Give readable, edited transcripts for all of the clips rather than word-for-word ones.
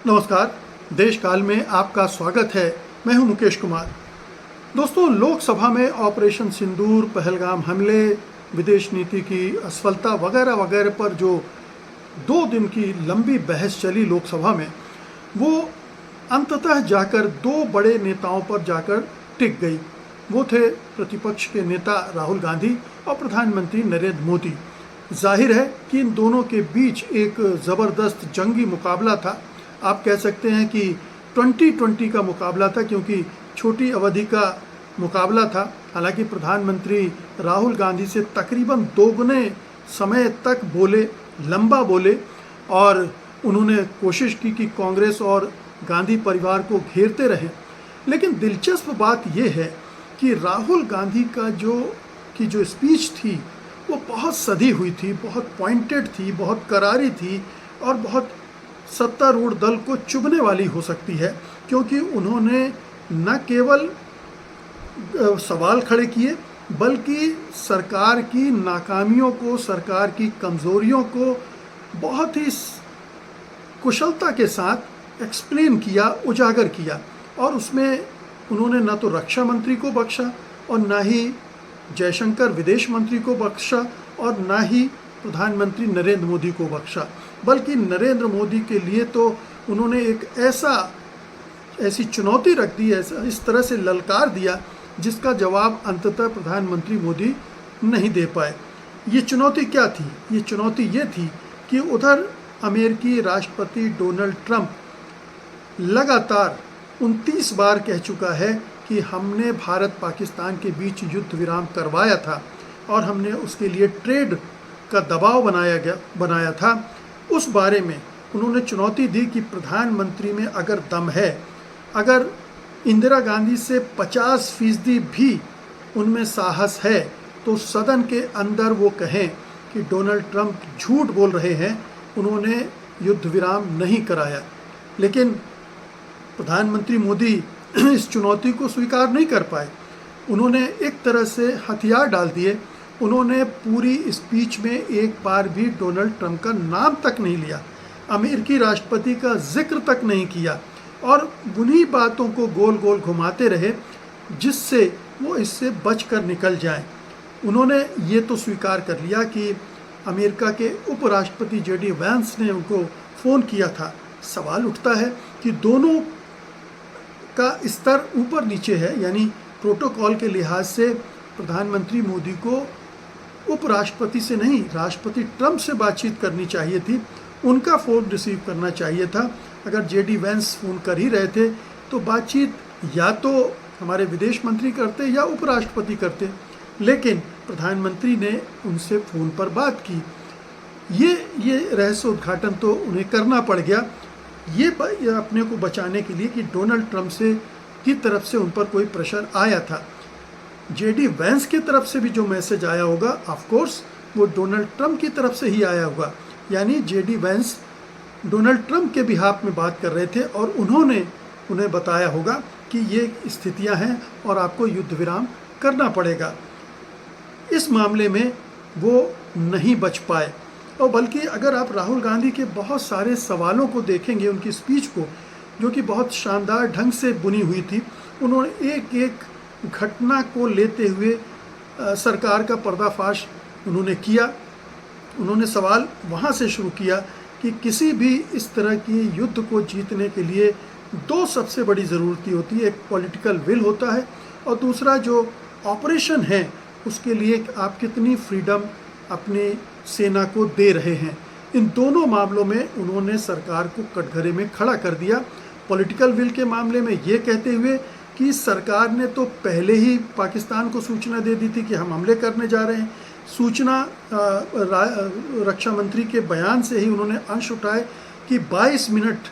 नमस्कार। देश काल में आपका स्वागत है। मैं हूं मुकेश कुमार। दोस्तों, लोकसभा में ऑपरेशन सिंदूर, पहलगाम हमले, विदेश नीति की असफलता वगैरह वगैरह पर जो 2 दिन की लंबी बहस चली लोकसभा में, वो अंततः जाकर 2 बड़े नेताओं पर जाकर टिक गई। वो थे प्रतिपक्ष के नेता राहुल गांधी और प्रधानमंत्री नरेंद्र मोदी। जाहिर है कि इन दोनों के बीच एक ज़बरदस्त जंगी मुकाबला था। आप कह सकते हैं कि 2020 का मुकाबला था, क्योंकि छोटी अवधि का मुकाबला था। हालांकि प्रधानमंत्री राहुल गांधी से तकरीबन दोगुने समय तक बोले, लंबा बोले, और उन्होंने कोशिश की कि कांग्रेस और गांधी परिवार को घेरते रहे। लेकिन दिलचस्प बात यह है कि राहुल गांधी का जो स्पीच थी वो बहुत सधी हुई थी, बहुत पॉइंटेड थी, बहुत करारी थी और बहुत सत्तारूढ़ दल को चुभने वाली हो सकती है, क्योंकि उन्होंने न केवल सवाल खड़े किए बल्कि सरकार की नाकामियों को, सरकार की कमज़ोरियों को बहुत ही कुशलता के साथ एक्सप्लेन किया, उजागर किया। और उसमें उन्होंने न तो रक्षा मंत्री को बख्शा और न ही जयशंकर विदेश मंत्री को बख्शा और न ही प्रधानमंत्री नरेंद्र मोदी को बख्शा, बल्कि नरेंद्र मोदी के लिए तो उन्होंने एक ऐसी चुनौती रख दी, ऐसा इस तरह से ललकार दिया जिसका जवाब अंततः प्रधानमंत्री मोदी नहीं दे पाए। ये चुनौती क्या थी? ये चुनौती ये थी कि उधर अमेरिकी राष्ट्रपति डोनाल्ड ट्रंप लगातार 29 बार कह चुका है कि हमने भारत पाकिस्तान के बीच युद्ध विराम करवाया था और हमने उसके लिए ट्रेड का दबाव बनाया था। उस बारे में उन्होंने चुनौती दी कि प्रधानमंत्री में अगर दम है, अगर इंदिरा गांधी से 50% भी उनमें साहस है, तो सदन के अंदर वो कहें कि डोनाल्ड ट्रंप झूठ बोल रहे हैं, उन्होंने युद्ध विराम नहीं कराया। लेकिन प्रधानमंत्री मोदी इस चुनौती को स्वीकार नहीं कर पाए। उन्होंने एक तरह से हथियार डाल दिए। उन्होंने पूरी स्पीच में एक बार भी डोनाल्ड ट्रंप का नाम तक नहीं लिया, अमेरिकी राष्ट्रपति का जिक्र तक नहीं किया, और उन्हीं बातों को गोल गोल घुमाते रहे जिससे वो इससे बचकर निकल जाएं। उन्होंने ये तो स्वीकार कर लिया कि अमेरिका के उपराष्ट्रपति जेडी वैंस ने उनको फ़ोन किया था। सवाल उठता है कि दोनों का स्तर ऊपर नीचे है, यानी प्रोटोकॉल के लिहाज से प्रधानमंत्री मोदी को उपराष्ट्रपति से नहीं, राष्ट्रपति ट्रंप से बातचीत करनी चाहिए थी, उनका फ़ोन रिसीव करना चाहिए था। अगर जेडी वैंस फ़ोन कर ही रहे थे तो बातचीत या तो हमारे विदेश मंत्री करते या उपराष्ट्रपति करते, लेकिन प्रधानमंत्री ने उनसे फ़ोन पर बात की। ये रहस्य उद्घाटन तो उन्हें करना पड़ गया, ये अपने को बचाने के लिए कि डोनाल्ड ट्रंप की तरफ से उन पर कोई प्रेशर आया था। जेडी वैंस की तरफ से भी जो मैसेज आया होगा, ऑफ कोर्स वो डोनाल्ड ट्रंप की तरफ से ही आया होगा। यानी जेडी वैंस डोनाल्ड ट्रंप के बिहाफ में बात कर रहे थे और उन्होंने उन्हें बताया होगा कि ये स्थितियां हैं और आपको युद्ध विराम करना पड़ेगा। इस मामले में वो नहीं बच पाए, और बल्कि अगर आप राहुल गांधी के बहुत सारे सवालों को देखेंगे, उनकी स्पीच को, जो कि बहुत शानदार ढंग से बुनी हुई थी, उन्होंने एक एक घटना को लेते हुए सरकार का पर्दाफाश उन्होंने किया। उन्होंने सवाल वहाँ से शुरू किया कि किसी भी इस तरह की युद्ध को जीतने के लिए 2 सबसे बड़ी ज़रूरत होती है। एक पॉलिटिकल विल होता है और दूसरा जो ऑपरेशन है उसके लिए आप कितनी फ्रीडम अपनी सेना को दे रहे हैं। इन दोनों मामलों में उन्होंने सरकार को कटघरे में खड़ा कर दिया। पॉलिटिकल विल के मामले में ये कहते हुए कि सरकार ने तो पहले ही पाकिस्तान को सूचना दे दी थी कि हम हमले करने जा रहे हैं। सूचना रक्षा मंत्री के बयान से ही उन्होंने अंश उठाए कि 22 मिनट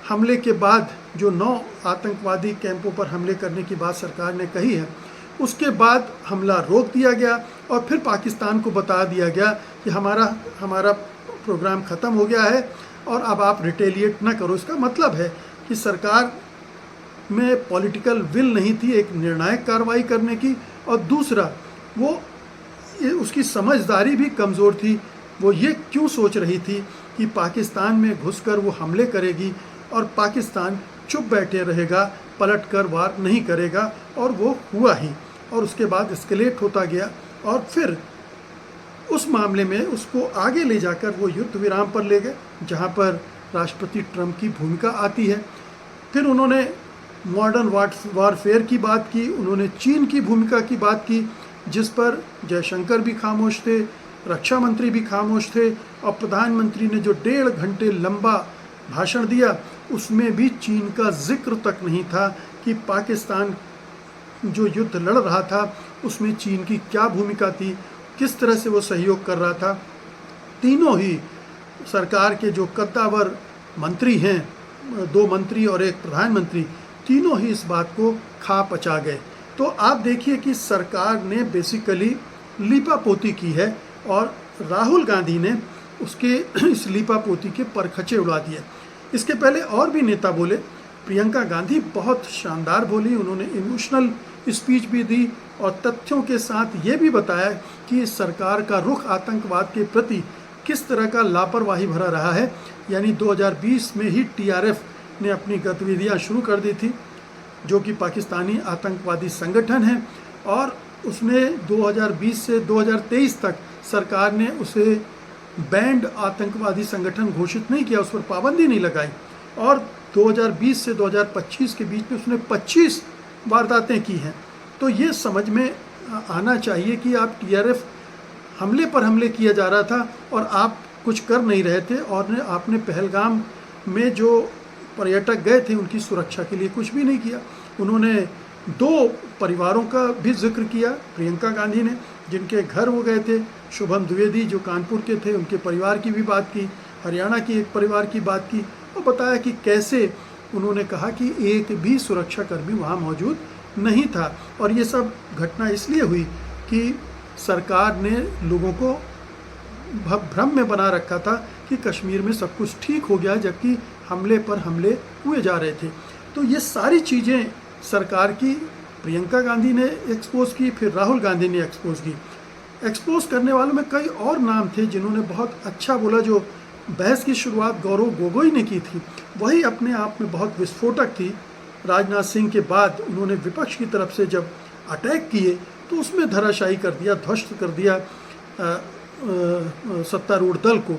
हमले के बाद जो 9 आतंकवादी कैंपों पर हमले करने की बात सरकार ने कही है, उसके बाद हमला रोक दिया गया और फिर पाकिस्तान को बता दिया गया कि हमारा प्रोग्राम ख़त्म हो गया है और अब आप रिटेलिएट ना करो। इसका मतलब है कि सरकार में पॉलिटिकल विल नहीं थी एक निर्णायक कार्रवाई करने की, और दूसरा वो उसकी समझदारी भी कमज़ोर थी। वो ये क्यों सोच रही थी कि पाकिस्तान में घुसकर वो हमले करेगी और पाकिस्तान चुप बैठे रहेगा, पलट कर वार नहीं करेगा। और वो हुआ ही, और उसके बाद एस्केलेट होता गया, और फिर उस मामले में उसको आगे ले जाकर वो युद्ध विराम पर ले गए, जहाँ पर राष्ट्रपति ट्रंप की भूमिका आती है। फिर उन्होंने मॉडर्न वारफेयर की बात की, उन्होंने चीन की भूमिका की बात की, जिस पर जयशंकर भी खामोश थे, रक्षा मंत्री भी खामोश थे, और प्रधानमंत्री ने जो 1.5 घंटे लंबा भाषण दिया उसमें भी चीन का जिक्र तक नहीं था कि पाकिस्तान जो युद्ध लड़ रहा था उसमें चीन की क्या भूमिका थी, किस तरह से वो सहयोग कर रहा था। तीनों ही सरकार के जो कद्दावर मंत्री हैं, 2 मंत्री और 1 प्रधानमंत्री, तीनों ही इस बात को खा पचा गए। तो आप देखिए कि सरकार ने बेसिकली लीपापोती की है, और राहुल गांधी ने उसके इस लीपापोती के परखचे उड़ा दिए। इसके पहले और भी नेता बोले, प्रियंका गांधी बहुत शानदार बोली, उन्होंने इमोशनल स्पीच भी दी और तथ्यों के साथ ये भी बताया कि सरकार का रुख आतंकवाद के प्रति किस तरह का लापरवाही भरा रहा है। यानी 2020 में ही टीआरएफ ने अपनी गतिविधियां शुरू कर दी थी, जो कि पाकिस्तानी आतंकवादी संगठन है, और उसने 2020 से 2023 तक सरकार ने उसे बैंड आतंकवादी संगठन घोषित नहीं किया, उस पर पाबंदी नहीं लगाई, और 2020 से 2025 के बीच में उसने 25 वारदातें की हैं। तो ये समझ में आना चाहिए कि आप टीआरएफ हमले पर हमले किया जा रहा था और आप कुछ कर नहीं रहे थे, और आपने पहलगाम में जो पर्यटक गए थे उनकी सुरक्षा के लिए कुछ भी नहीं किया। उन्होंने 2 परिवारों का भी जिक्र किया, प्रियंका गांधी ने, जिनके घर वो गए थे, शुभम द्विवेदी जो कानपुर के थे, उनके परिवार की भी बात की, हरियाणा की एक परिवार की बात की, और बताया कि कैसे उन्होंने कहा कि एक भी सुरक्षाकर्मी वहाँ मौजूद नहीं था। और ये सब घटना इसलिए हुई कि सरकार ने लोगों को भ्रम में बना रखा था कि कश्मीर में सब कुछ ठीक हो गया, जबकि हमले पर हमले हुए जा रहे थे। तो ये सारी चीज़ें सरकार की प्रियंका गांधी ने एक्सपोज की, फिर राहुल गांधी ने एक्सपोज की। एक्सपोज करने वालों में कई और नाम थे जिन्होंने बहुत अच्छा बोला। जो बहस की शुरुआत गौरव गोगोई ने की थी, वही अपने आप में बहुत विस्फोटक थी। राजनाथ सिंह के बाद उन्होंने विपक्ष की तरफ से जब अटैक किए तो उसमें धराशायी कर दिया, ध्वस्त कर दिया सत्तारूढ़ दल को।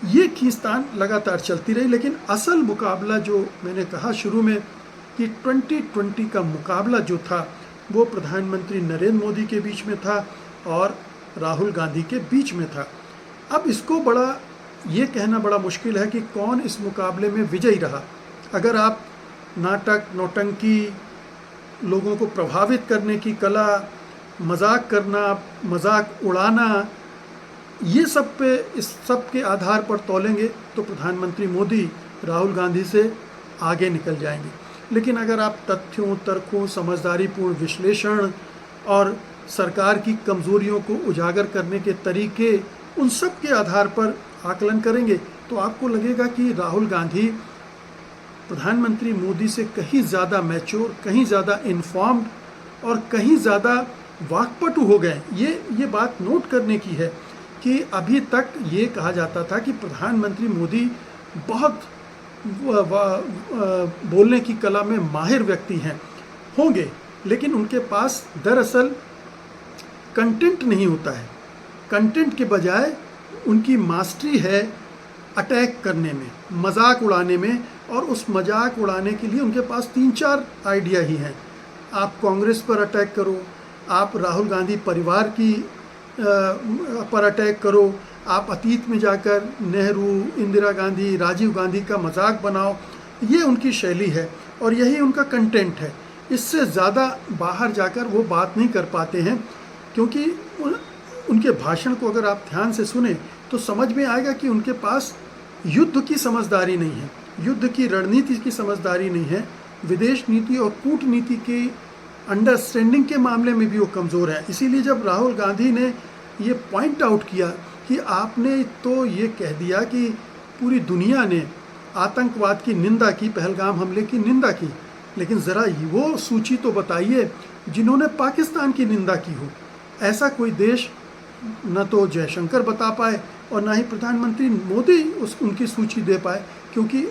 ये खींचतान लगातार चलती रही, लेकिन असल मुकाबला जो मैंने कहा शुरू में कि 2020 का मुकाबला जो था वो प्रधानमंत्री नरेंद्र मोदी के बीच में था और राहुल गांधी के बीच में था। अब इसको ये कहना बड़ा मुश्किल है कि कौन इस मुकाबले में विजयी रहा। अगर आप नाटक, नौटंकी, लोगों को प्रभावित करने की कला, मजाक करना, मजाक उड़ाना, ये सब पे इस सब के आधार पर तौलेंगे तो प्रधानमंत्री मोदी राहुल गांधी से आगे निकल जाएंगे। लेकिन अगर आप तथ्यों, तर्कों, समझदारीपूर्ण विश्लेषण और सरकार की कमजोरियों को उजागर करने के तरीके, उन सब के आधार पर आकलन करेंगे तो आपको लगेगा कि राहुल गांधी प्रधानमंत्री मोदी से कहीं ज़्यादा मैच्योर, कहीं ज़्यादा इन्फॉर्म्ड और कहीं ज़्यादा वाकपटु हो गए। ये बात नोट करने की है कि अभी तक ये कहा जाता था कि प्रधानमंत्री मोदी बहुत बोलने की कला में माहिर व्यक्ति होंगे, लेकिन उनके पास दरअसल कंटेंट नहीं होता है। कंटेंट के बजाय उनकी मास्टरी है अटैक करने में, मजाक उड़ाने में, और उस मजाक उड़ाने के लिए उनके पास 3-4 आइडिया ही हैं। आप कांग्रेस पर अटैक करो, आप राहुल गांधी परिवार की पर अटैक करो, आप अतीत में जाकर नेहरू, इंदिरा गांधी, राजीव गांधी का मजाक बनाओ। ये उनकी शैली है और यही उनका कंटेंट है। इससे ज़्यादा बाहर जाकर वो बात नहीं कर पाते हैं, क्योंकि उनके भाषण को अगर आप ध्यान से सुने तो समझ में आएगा कि उनके पास युद्ध की समझदारी नहीं है, युद्ध की रणनीति की समझदारी नहीं है, विदेश नीति और कूटनीति के अंडरस्टैंडिंग के मामले में भी वो कमज़ोर है। इसीलिए जब राहुल गांधी ने ये पॉइंट आउट किया कि आपने तो ये कह दिया कि पूरी दुनिया ने आतंकवाद की निंदा की, पहलगाम हमले की निंदा की, लेकिन ज़रा वो सूची तो बताइए जिन्होंने पाकिस्तान की निंदा की हो। ऐसा कोई देश न तो जयशंकर बता पाए और ना ही प्रधानमंत्री मोदी उनकी सूची दे पाए, क्योंकि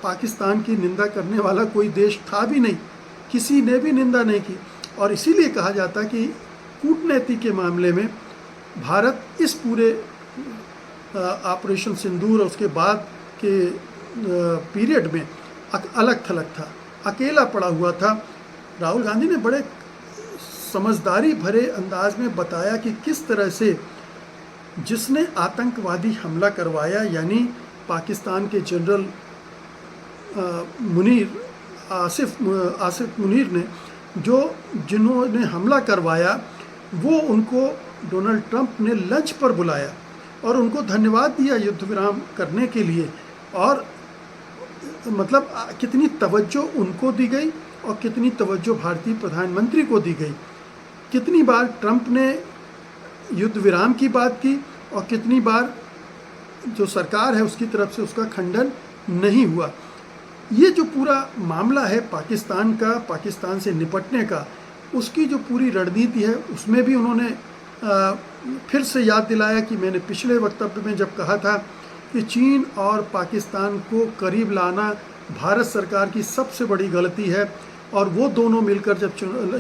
पाकिस्तान की निंदा करने वाला कोई देश था भी नहीं, किसी ने भी निंदा नहीं की। और इसीलिए कहा जाता कि कूटनीति के मामले में भारत इस पूरे ऑपरेशन सिंदूर और उसके बाद के पीरियड में अलग थलग था, अकेला पड़ा हुआ था। राहुल गांधी ने बड़े समझदारी भरे अंदाज में बताया कि किस तरह से जिसने आतंकवादी हमला करवाया, यानी पाकिस्तान के जनरल आसिफ मुनीर ने, जिन्होंने हमला करवाया, वो उनको डोनाल्ड ट्रंप ने लंच पर बुलाया और उनको धन्यवाद दिया युद्ध विराम करने के लिए। और मतलब कितनी तवज्जो उनको दी गई और कितनी तवज्जो भारतीय प्रधानमंत्री को दी गई। कितनी बार ट्रंप ने युद्ध विराम की बात की और कितनी बार जो सरकार है उसकी तरफ से उसका खंडन नहीं हुआ। ये जो पूरा मामला है पाकिस्तान का, पाकिस्तान से निपटने का, उसकी जो पूरी रणनीति है उसमें भी उन्होंने फिर से याद दिलाया कि मैंने पिछले वक्तव्य में जब कहा था कि चीन और पाकिस्तान को करीब लाना भारत सरकार की सबसे बड़ी गलती है और वो दोनों मिलकर जब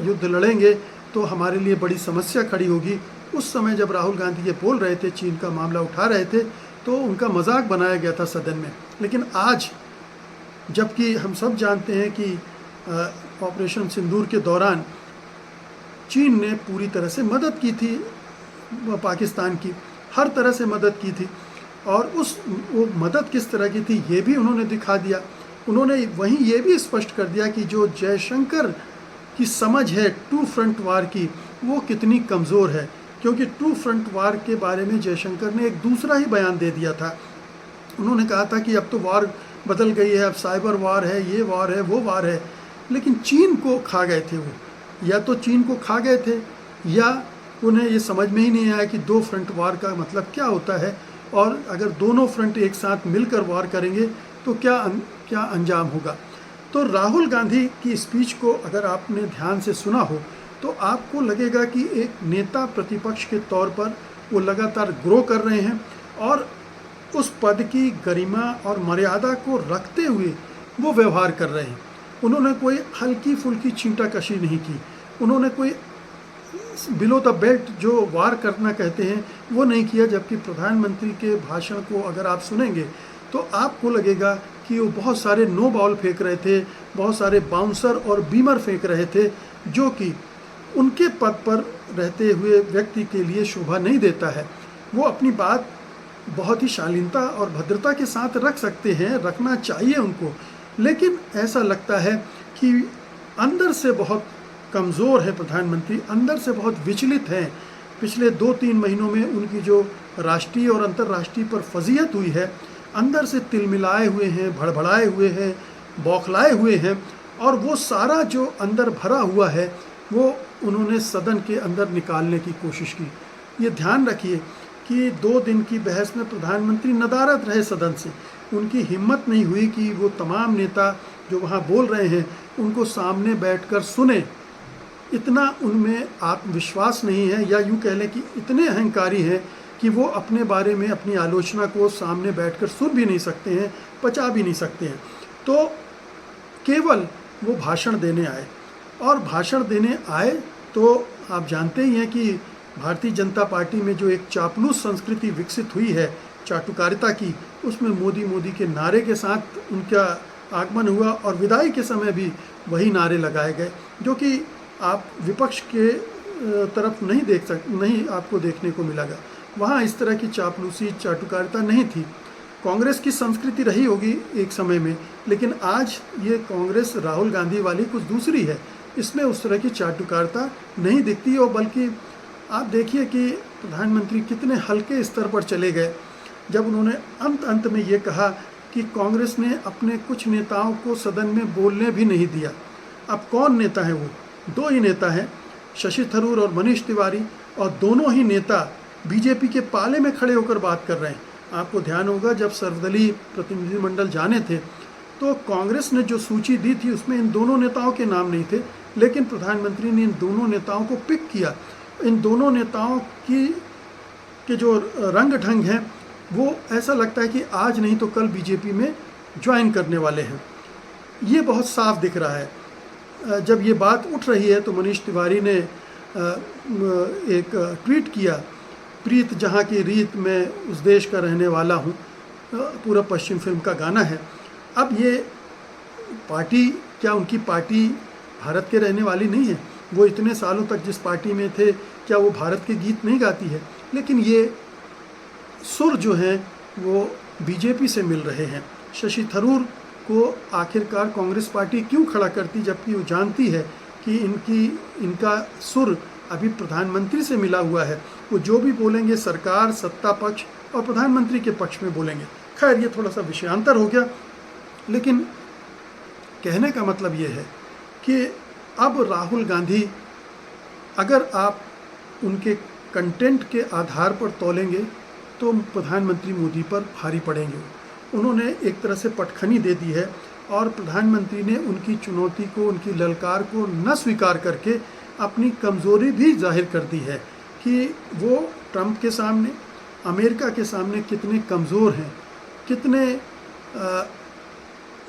युद्ध लड़ेंगे तो हमारे लिए बड़ी समस्या खड़ी होगी। उस समय जब राहुल गांधी ये बोल रहे थे, चीन का मामला उठा रहे थे, तो उनका मजाक बनाया गया था सदन में। लेकिन आज जबकि हम सब जानते हैं कि ऑपरेशन सिंदूर के दौरान चीन ने पूरी तरह से मदद की थी पाकिस्तान की, हर तरह से मदद की थी, और वो मदद किस तरह की थी ये भी उन्होंने दिखा दिया। उन्होंने वहीं ये भी स्पष्ट कर दिया कि जो जयशंकर की समझ है टू फ्रंट वार की, वो कितनी कमज़ोर है, क्योंकि टू फ्रंट वार के बारे में जयशंकर ने एक दूसरा ही बयान दे दिया था। उन्होंने कहा था कि अब तो वार बदल गई है, अब साइबर वार है, ये वार है, वो वार है। लेकिन चीन को खा गए थे वो, या तो चीन को खा गए थे या उन्हें ये समझ में ही नहीं आया कि दो फ्रंट वार का मतलब क्या होता है, और अगर दोनों फ्रंट एक साथ मिलकर वार करेंगे तो क्या अंजाम होगा। तो राहुल गांधी की स्पीच को अगर आपने ध्यान से सुना हो तो आपको लगेगा कि एक नेता प्रतिपक्ष के तौर पर वो लगातार ग्रो कर रहे हैं और उस पद की गरिमा और मर्यादा को रखते हुए वो व्यवहार कर रहे हैं। उन्होंने कोई हल्की फुल्की छींटाकशी नहीं की, उन्होंने कोई बिलो द बेल्ट जो वार करना कहते हैं वो नहीं किया। जबकि प्रधानमंत्री के भाषण को अगर आप सुनेंगे तो आपको लगेगा कि वो बहुत सारे नो बॉल फेंक रहे थे, बहुत सारे बाउंसर और बीमर फेंक रहे थे, जो कि उनके पद पर रहते हुए व्यक्ति के लिए शोभा नहीं देता है। वो अपनी बात बहुत ही शालीनता और भद्रता के साथ रख सकते हैं, रखना चाहिए उनको, लेकिन ऐसा लगता है कि अंदर से बहुत कमज़ोर है प्रधानमंत्री, अंदर से बहुत विचलित हैं। पिछले 2-3 महीनों में उनकी जो राष्ट्रीय और अंतर्राष्ट्रीय पर फजीहत हुई है, अंदर से तिलमिलाए हुए हैं, भड़बड़ाए हुए हैं, बौखलाए हुए हैं, और वो सारा जो अंदर भरा हुआ है वो उन्होंने सदन के अंदर निकालने की कोशिश की। ये ध्यान रखिए कि 2 दिन की बहस में प्रधानमंत्री नदारद रहे सदन से, उनकी हिम्मत नहीं हुई कि वो तमाम नेता जो वहाँ बोल रहे हैं उनको सामने बैठकर सुने। इतना उनमें आत्मविश्वास नहीं है, या यूँ कह लें कि इतने अहंकारी हैं कि वो अपने बारे में अपनी आलोचना को सामने बैठकर सुन भी नहीं सकते हैं, पचा भी नहीं सकते हैं। तो केवल वो भाषण देने आए, और भाषण देने आए तो आप जानते ही हैं कि भारतीय जनता पार्टी में जो एक चापलूस संस्कृति विकसित हुई है चाटुकारिता की, उसमें मोदी के नारे के साथ उनका आगमन हुआ, और विदाई के समय भी वही नारे लगाए गए, जो कि आप विपक्ष के तरफ नहीं आपको देखने को मिलेगा। वहाँ इस तरह की चापलूसी चाटुकारिता नहीं थी। कांग्रेस की संस्कृति रही होगी एक समय में, लेकिन आज ये कांग्रेस राहुल गांधी वाली कुछ दूसरी है, इसमें उस तरह की चाटुकारिता नहीं दिखती। और बल्कि आप देखिए कि प्रधानमंत्री कितने हल्के स्तर पर चले गए जब उन्होंने अंत में ये कहा कि कांग्रेस ने अपने कुछ नेताओं को सदन में बोलने भी नहीं दिया। अब कौन नेता है वो? 2 ही नेता हैं, शशि थरूर और मनीष तिवारी, और दोनों ही नेता बीजेपी के पाले में खड़े होकर बात कर रहे हैं। आपको ध्यान होगा जब सर्वदलीय प्रतिनिधिमंडल जाने थे तो कांग्रेस ने जो सूची दी थी उसमें इन दोनों नेताओं के नाम नहीं थे, लेकिन प्रधानमंत्री ने इन दोनों नेताओं को पिक किया। इन दोनों नेताओं के जो रंग ढंग हैं वो ऐसा लगता है कि आज नहीं तो कल बीजेपी में ज्वाइन करने वाले हैं। ये बहुत साफ दिख रहा है। जब ये बात उठ रही है तो मनीष तिवारी ने एक ट्वीट किया, प्रीत जहाँ की रीत, मैं उस देश का रहने वाला हूँ, पूरा पश्चिम फिल्म का गाना है। अब ये पार्टी, क्या उनकी पार्टी भारत के रहने वाली नहीं है? वो इतने सालों तक जिस पार्टी में थे, क्या वो भारत के गीत नहीं गाती है? लेकिन ये सुर जो हैं वो बीजेपी से मिल रहे हैं। शशि थरूर को आखिरकार कांग्रेस पार्टी क्यों खड़ा करती, जबकि वो जानती है कि इनका सुर अभी प्रधानमंत्री से मिला हुआ है। वो जो भी बोलेंगे सरकार, सत्ता पक्ष और प्रधानमंत्री के पक्ष में बोलेंगे। खैर, ये थोड़ा सा विषयांतर हो गया, लेकिन कहने का मतलब ये है कि अब राहुल गांधी, अगर आप उनके कंटेंट के आधार पर तोलेंगे तो प्रधानमंत्री मोदी पर भारी पड़ेंगे। उन्होंने एक तरह से पटखनी दे दी है और प्रधानमंत्री ने उनकी चुनौती को, उनकी ललकार को न स्वीकार करके अपनी कमज़ोरी भी जाहिर कर दी है कि वो ट्रंप के सामने, अमेरिका के सामने कितने कमज़ोर हैं, कितने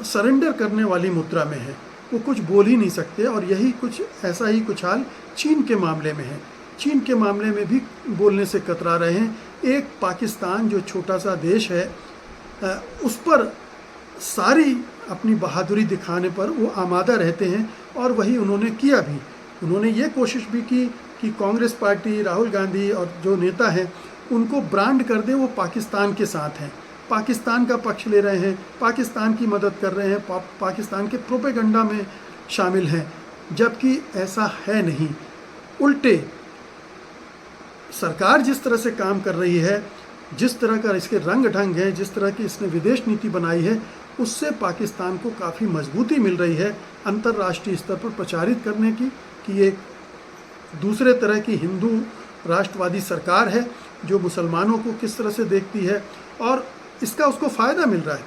सरेंडर करने वाली मुद्रा में हैं। वो कुछ बोल ही नहीं सकते। और यही कुछ, ऐसा ही कुछ हाल चीन के मामले में है। चीन के मामले में भी बोलने से कतरा रहे हैं। एक पाकिस्तान जो छोटा सा देश है, उस पर सारी अपनी बहादुरी दिखाने पर वो आमादा रहते हैं, और वही उन्होंने किया भी। उन्होंने ये कोशिश भी की कि कांग्रेस पार्टी, राहुल गांधी और जो नेता हैं उनको ब्रांड कर दें वो पाकिस्तान के साथ हैं, पाकिस्तान का पक्ष ले रहे हैं, पाकिस्तान की मदद कर रहे हैं, पाकिस्तान के प्रोपेगेंडा में शामिल हैं, जबकि ऐसा है नहीं। उल्टे सरकार जिस तरह से काम कर रही है, जिस तरह का इसके रंग ढंग है, जिस तरह की इसने विदेश नीति बनाई है, उससे पाकिस्तान को काफ़ी मजबूती मिल रही है अंतर्राष्ट्रीय स्तर पर प्रचारित करने की कि ये दूसरे तरह की हिंदू राष्ट्रवादी सरकार है जो मुसलमानों को किस तरह से देखती है, और इसका उसको फ़ायदा मिल रहा है।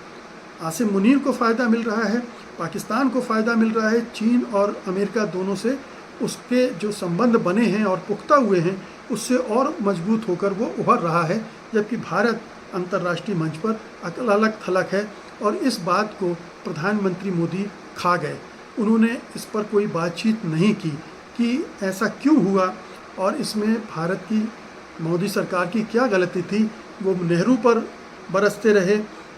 आसिम मुनीर को फ़ायदा मिल रहा है, पाकिस्तान को फ़ायदा मिल रहा है, चीन और अमेरिका दोनों से उसके जो संबंध बने हैं और पुख्ता हुए हैं उससे और मजबूत होकर वो उभर रहा है, जबकि भारत अंतर्राष्ट्रीय मंच पर अलग थलग है। और इस बात को प्रधानमंत्री मोदी खा गए। उन्होंने इस पर कोई बातचीत नहीं की कि ऐसा क्यों हुआ और इसमें भारत की, मोदी सरकार की क्या गलती थी। वो नेहरू पर बरसते रहे,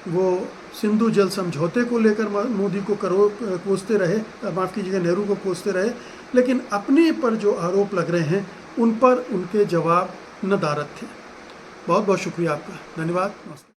वो सिंधु जल समझौते को लेकर मोदी को कोसते रहे, माफ़ कीजिएगा, नेहरू को कोसते रहे, लेकिन अपने पर जो आरोप लग रहे हैं उन पर उनके जवाब नदारद थे। बहुत बहुत शुक्रिया आपका, धन्यवाद, नमस्कार।